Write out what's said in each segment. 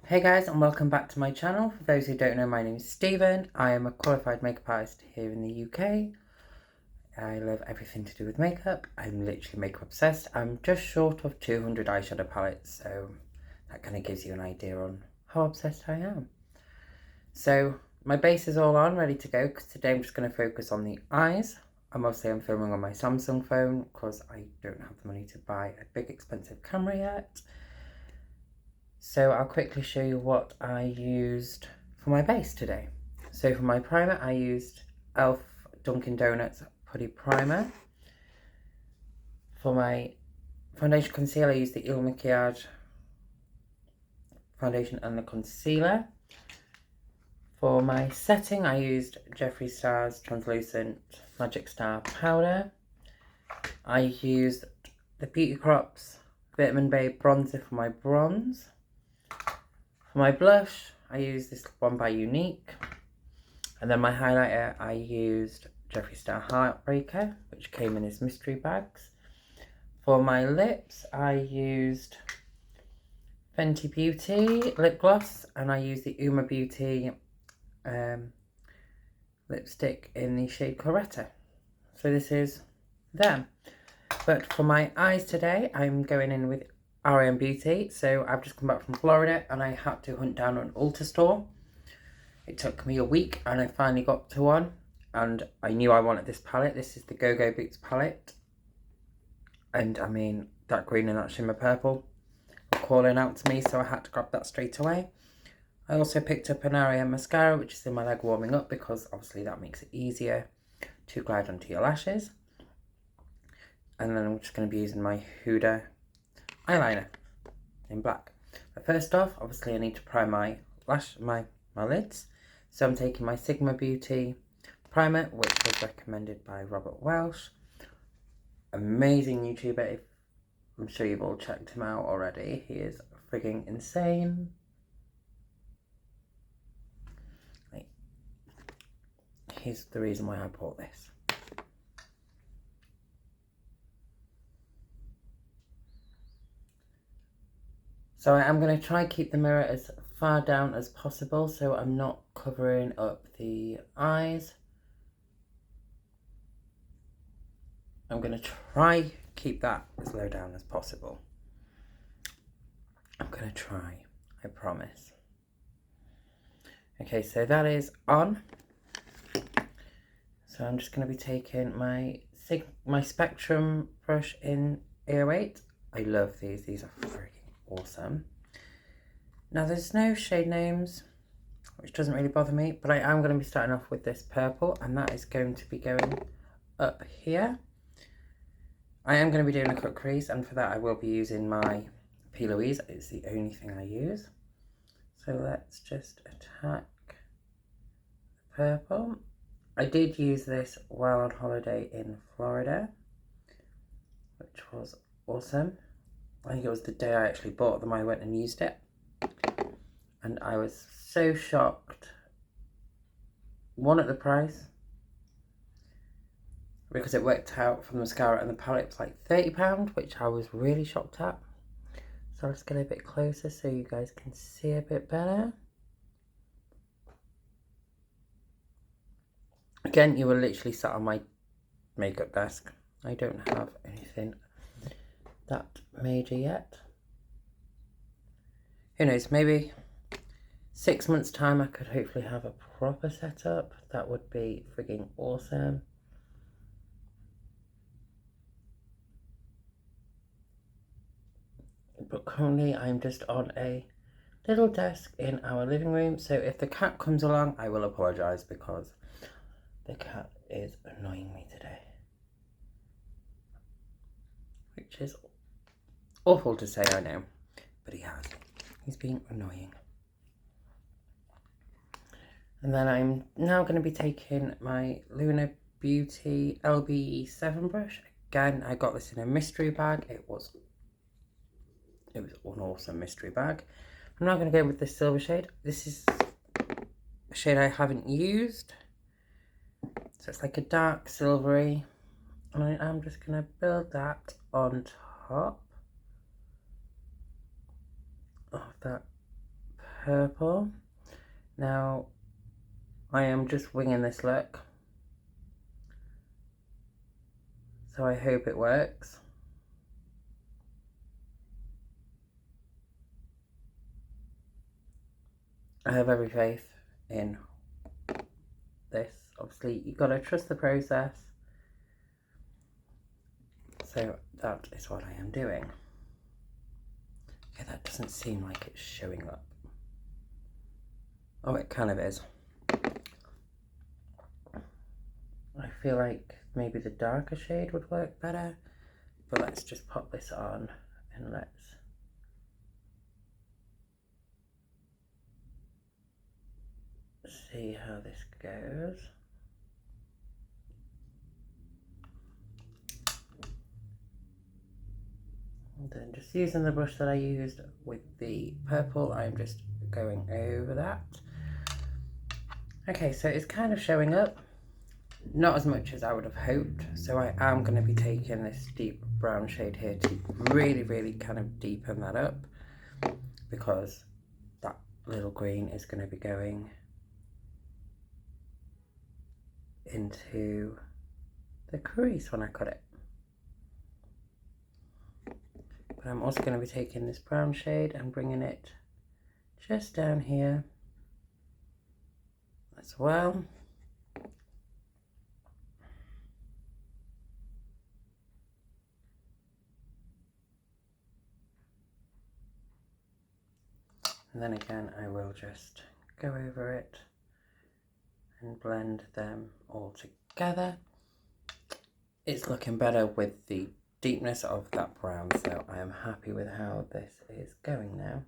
Hey guys, and welcome back to my channel. For those who don't know, my name is Stephen. I am a qualified makeup artist here in the UK. I love everything to do with makeup. I'm literally makeup obsessed. I'm just short of 200 eyeshadow palettes, so that kind of gives you an idea on how obsessed I am. So my base is all on, ready to go, because today I'm just going to focus on the eyes. I'm filming on my Samsung phone because I don't have the money to buy a big expensive camera yet. So I'll quickly show you what I used for my base today. So for my primer, I used e.l.f. Dunkin' Donuts Putty Primer. For my foundation concealer, I used the Il Makiage foundation and the concealer. For my setting, I used Jeffree Star's Translucent Magic Star Powder. I used the Beauty Crops Vitamin Babe Bronzer for my bronze. For my blush, I used this one by Unique. And then my highlighter, I used Jeffree Star Heartbreaker, which came in his mystery bags. For my lips, I used Fenty Beauty lip gloss, and I used the Uma Beauty lipstick in the shade Coretta. So this is them. But for my eyes today, I'm going in with R.E.M Beauty. So I've just come back from Florida and I had to hunt down an Ulta store. It took me a week and I finally got to one, and I knew I wanted this palette. This is the Gogo Boots palette, and I mean that green and that shimmer purple were calling out to me, so I had to grab that straight away. I also picked up an R.E.M mascara, which is in my leg warming up, because obviously that makes it easier to glide onto your lashes. And then I'm just going to be using my Huda eyeliner in black. But first off, obviously I need to prime my lids. So I'm taking my Sigma Beauty primer, which was recommended by Robert Welsh. Amazing YouTuber. I'm sure you've all checked him out already. He is frigging insane. Here's the reason why I bought this. So I am going to try keep the mirror as far down as possible, so I'm not covering up the eyes. I'm going to try keep that as low down as possible. I'm going to try, I promise. Okay, so that is on. So I'm just going to be taking my Spectrum brush in 808. I love these. These are freaking awesome. Now there's no shade names, which doesn't really bother me, but I am going to be starting off with this purple, and that is going to be going up here. I am going to be doing a cut crease, and for that I will be using my P. Louise. It's the only thing I use. So let's just attack the purple. I did use this while on holiday in Florida, which was awesome. I think it was the day I actually bought them I went and used it. And I was so shocked. One, at the price, because it worked out from the mascara and the palette, it was like £30, which I was really shocked at. So I'll just get a bit closer so you guys can see a bit better. Again, you were literally sat on my makeup desk. I don't have anything that major yet. Who knows, maybe 6 months time I could hopefully have a proper setup. That would be frigging awesome. But currently I'm just on a little desk in our living room, so if the cat comes along I will apologise, because the cat is annoying me today, which is awful to say, I know, but he's being annoying. And then I'm now going to be taking my Luna Beauty LB7 brush. Again, I got this in a mystery bag. It was an awesome mystery bag. I'm now going to go with this silver shade. This is a shade I haven't used. So it's like a dark silvery. And I am just going to build that on top of that purple. Now, I am just winging this look, so I hope it works. I have every faith in this. Obviously, you've got to trust the process. So that is what I am doing. Okay, that doesn't seem like it's showing up. Oh, it kind of is. I feel like maybe the darker shade would work better, but let's just pop this on and let's see how this goes. And then just using the brush that I used with the purple, I'm just going over that. Okay, so it's kind of showing up, not as much as I would have hoped. So I am going to be taking this deep brown shade here to really, really kind of deepen that up, because that little green is going to be going into the crease when I cut it. But I'm also going to be taking this brown shade and bringing it just down here as well. And then again, I will just go over it and blend them all together. It's looking better with the deepness of that brown, so I am happy with how this is going now.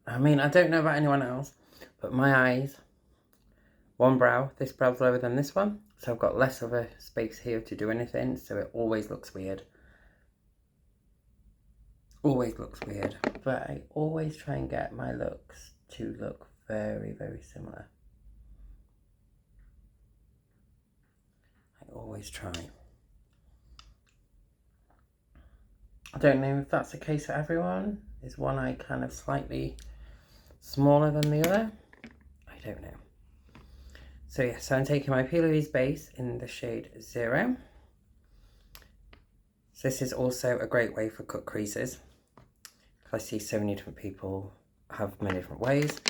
I mean, I don't know about anyone else, but my eyes, one brow, this brow's lower than this one, so I've got less of a space here to do anything, so it always looks weird. Always looks weird, but I always try and get my looks to look very, very similar. I always try. I don't know if that's the case for everyone. Is one eye kind of slightly smaller than the other? I don't know. So yeah, so I'm taking my P. Louise base in the shade 0. So this is also a great way for cut creases. I see so many different people have many different ways.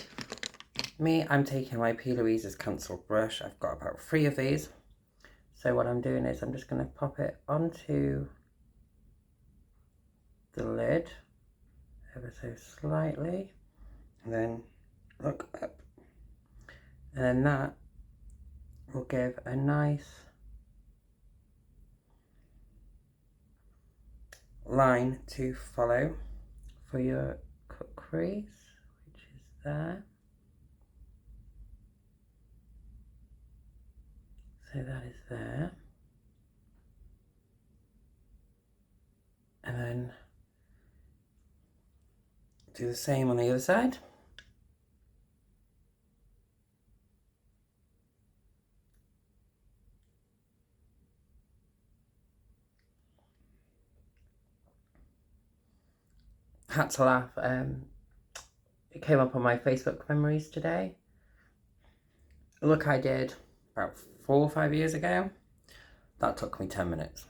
Me, I'm taking my P. Louise's Cancel brush. I've got about 3 of these. So what I'm doing is I'm just going to pop it onto the lid ever so slightly, and then look up, and then that will give a nice line to follow for your cut crease, which is there. So that is there. And then do the same on the other side. Had to laugh. It came up on my Facebook memories today. A look I did about 4 or 5 years ago. That took me 10 minutes.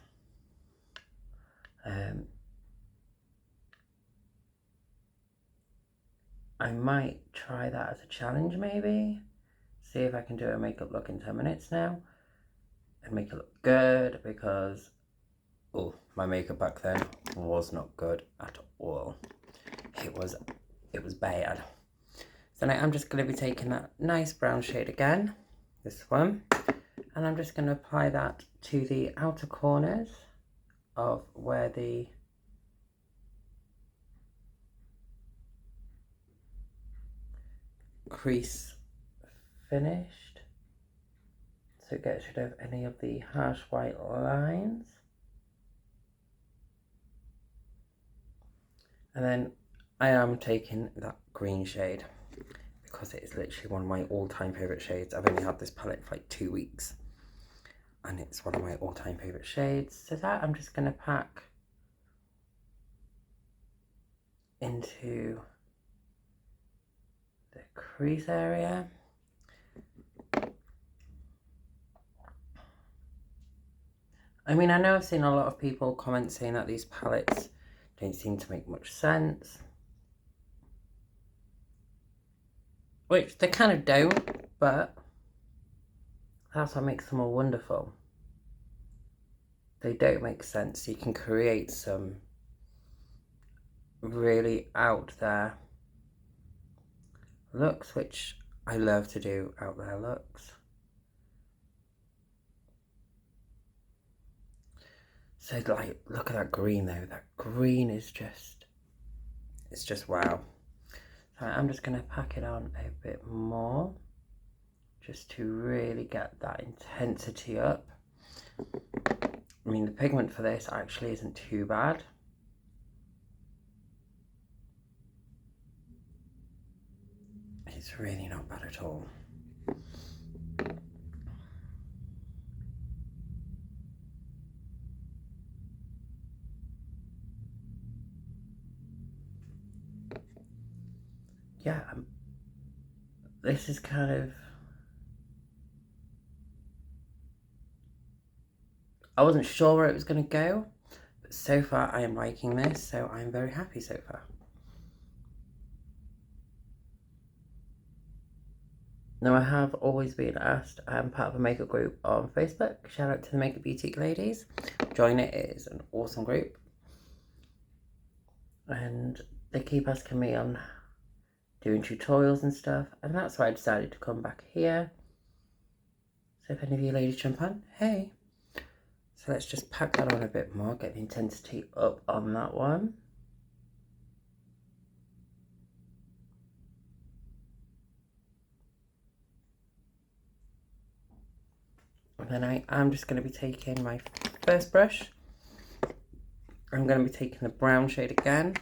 I might try that as a challenge maybe. See if I can do a makeup look in 10 minutes now. And make it look good, because my makeup back then was not good at all. It was bad. So now I'm just going to be taking that nice brown shade again, this one, and I'm just going to apply that to the outer corners of where the crease finished, so it gets rid of any of the harsh white lines. And then I am taking that green shade, because it is literally one of my all-time favourite shades. I've only had this palette for like 2 weeks. and it's one of my all-time favourite shades. So that I'm just going to pack into the crease area. I mean, I know I've seen a lot of people comment saying that these palettes don't seem to make much sense. Which they kind of don't, but that's what makes them all wonderful. They don't make sense. You can create some really out there looks, which I love to do, out there looks. So like, look at that green though. That green is just, it's just wow. So I'm just going to pack it on a bit more, just to really get that intensity up. I mean, the pigment for this actually isn't too bad. It's really not bad at all. Yeah, this is kind of, I wasn't sure where it was going to go, but so far I am liking this, so I'm very happy so far. Now, I have always been asked, I'm part of a makeup group on Facebook. Shout out to the Makeup Boutique ladies. Join it, it is an awesome group. And they keep asking me on doing tutorials and stuff, and that's why I decided to come back here. So if any of you ladies jump on, hey. So let's just pack that on a bit more, get the intensity up on that one. And then I am just going to be taking my first brush. I'm going to be taking the brown shade again.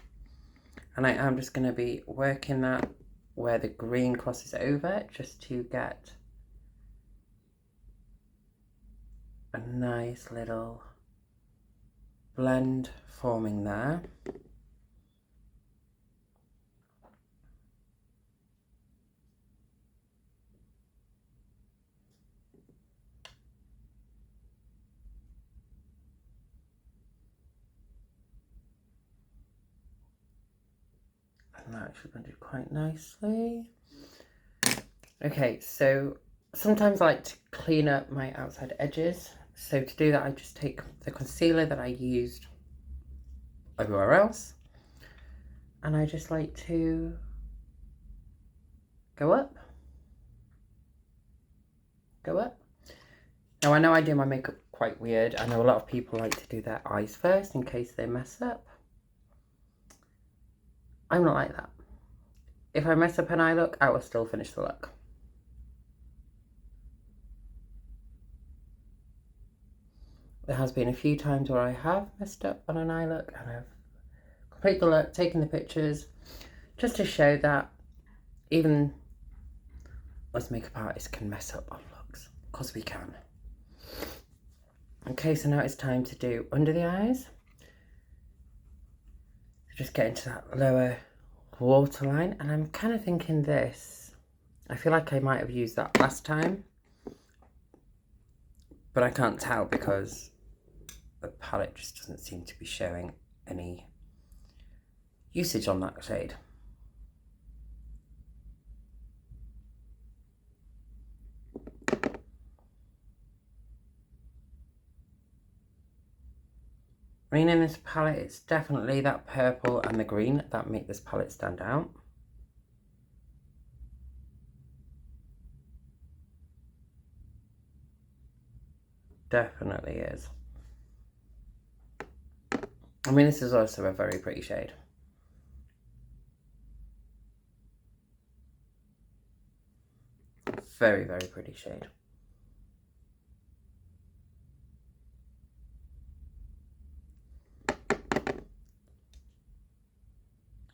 And I am just going to be working that where the green crosses over, just to get a nice little blend forming there. And that should do quite nicely. Okay, so sometimes I like to clean up my outside edges. So to do that, I just take the concealer that I used everywhere else, and I just like to go up. Now, I know I do my makeup quite weird. I know a lot of people like to do their eyes first in case they mess up. I'm not like that. If I mess up an eye look, I will still finish the look. There has been a few times where I have messed up on an eye look and I've completed the look, taken the pictures, just to show that even us makeup artists can mess up on looks, because we can. Okay, so now it's time to do under the eyes. So just get into that lower waterline, and I'm kind of thinking this. I feel like I might have used that last time, but I can't tell because the palette just doesn't seem to be showing any usage on that shade. I mean, in this palette, it's definitely that purple and the green that make this palette stand out. Definitely is. I mean, this is also a very pretty shade. Very, very pretty shade.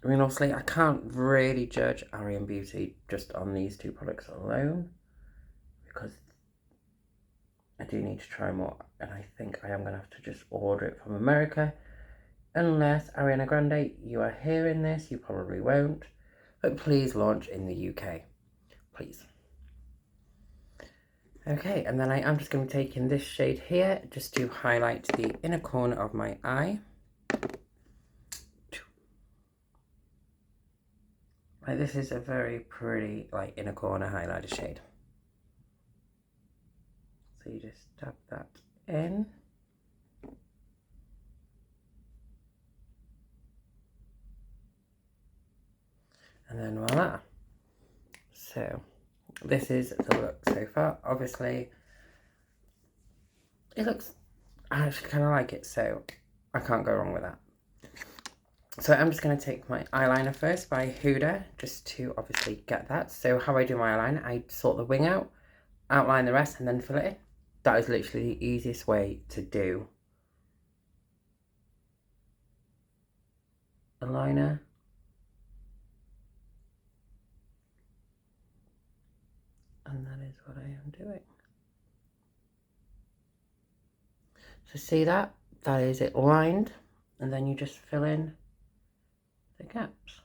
I mean, obviously, I can't really judge R.E.M Beauty just on these two products alone, because I do need to try more, and I think I am going to have to just order it from America. Unless, Ariana Grande, you are hearing this, you probably won't, but please launch in the UK, please. Okay, and then I am just going to be taking this shade here just to highlight the inner corner of my eye. Like, this is a very pretty, like, inner corner highlighter shade. So you just dab that in. And then voila. So this is the look so far. Obviously, it looks, I actually kind of like it, so I can't go wrong with that. So I'm just going to take my eyeliner first by Huda, just to obviously get that. So how I do my eyeliner, I sort the wing out, outline the rest, and then fill it in. That is literally the easiest way to do a liner. And that is what I am doing. So see that? That is it lined. And then you just fill in the gaps.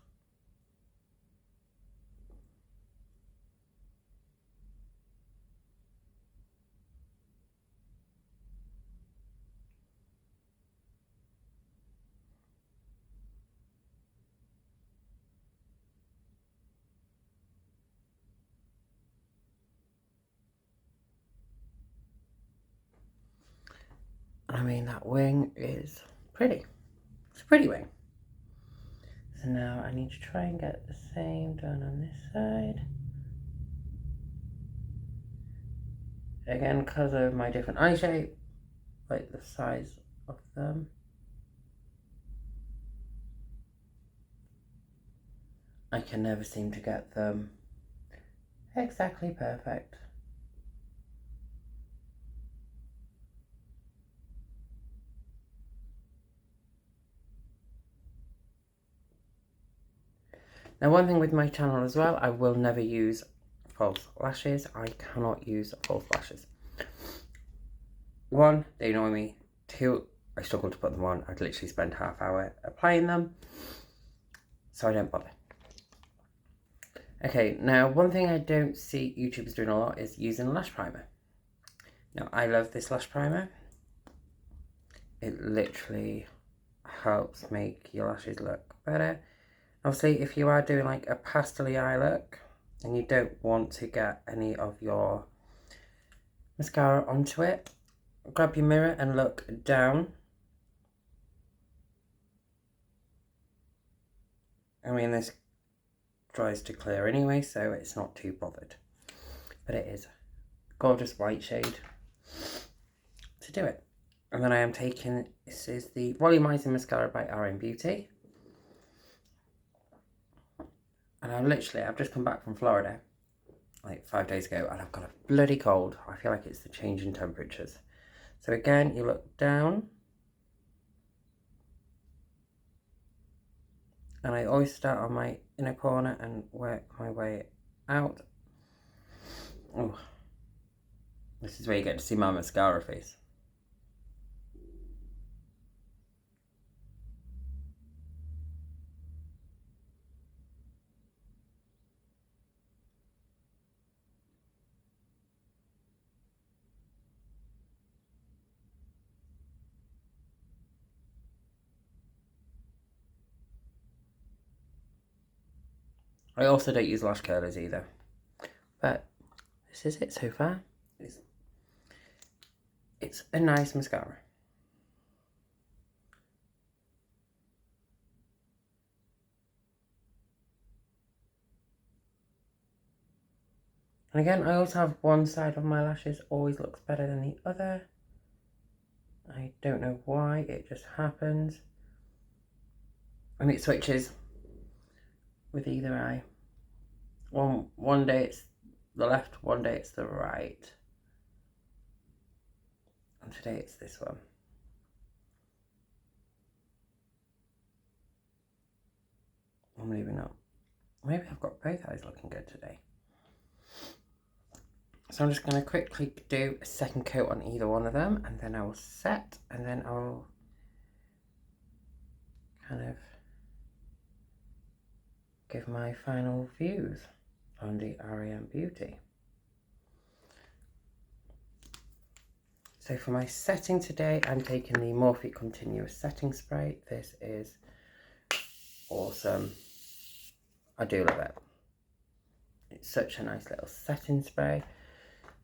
I mean, that wing is pretty. It's a pretty wing. So now I need to try and get the same done on this side. Again, because of my different eye shape, like the size of them, I can never seem to get them exactly perfect. Now, one thing with my channel as well, I will never use false lashes. I cannot use false lashes. One, they annoy me. Two, I struggle to put them on. I'd literally spend half hour applying them, so I don't bother. Okay, now one thing I don't see YouTubers doing a lot is using a lash primer. Now, I love this lash primer. It literally helps make your lashes look better. Obviously, if you are doing like a pastel-y eye look and you don't want to get any of your mascara onto it, grab your mirror and look down. I mean, this dries to clear anyway, so it's not too bothered. But it is a gorgeous white shade to do it. And then I am taking, this is the Volumizing Mascara by R.E.M. Beauty. And I've just come back from Florida, like 5 days ago, and I've got a bloody cold. I feel like it's the change in temperatures. So again, you look down. And I always start on my inner corner and work my way out. Oh, this is where you get to see my mascara face. I also don't use lash curlers either. But this is it so far. It's a nice mascara. And again, I also have one side of my lashes always looks better than the other. I don't know why, it just happens. And it switches with either eye. One day it's the left, one day it's the right. And today it's this one. Or maybe not. Maybe I've got both eyes looking good today. So I'm just going to quickly do a second coat on either one of them, and then I will set, and then I'll kind of give my final views on the R.E.M Beauty. So for my setting today, I'm taking the Morphe Continuous Setting Spray. This is awesome. I do love it. It's such a nice little setting spray.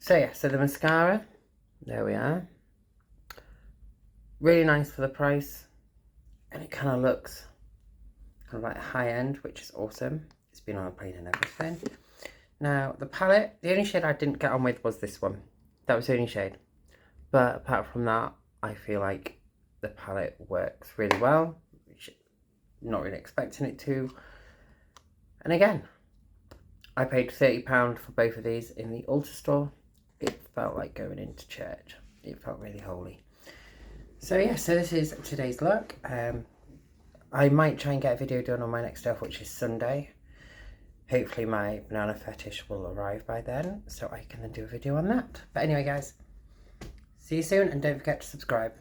So yeah, so the mascara, there we are. Really nice for the price. And it kind of looks kind of like high end, which is awesome. It's been on a plane and everything. Now, the palette, the only shade I didn't get on with was this one. That was the only shade. But apart from that, I feel like the palette works really well. Not really expecting it to. And again, I paid £30 for both of these in the Ulta store. It felt like going into church. It felt really holy. So yeah, so this is today's look. I might try and get a video done on my next day off, which is Sunday. Hopefully my banana fetish will arrive by then, so I can then do a video on that. But anyway guys, see you soon, and don't forget to subscribe.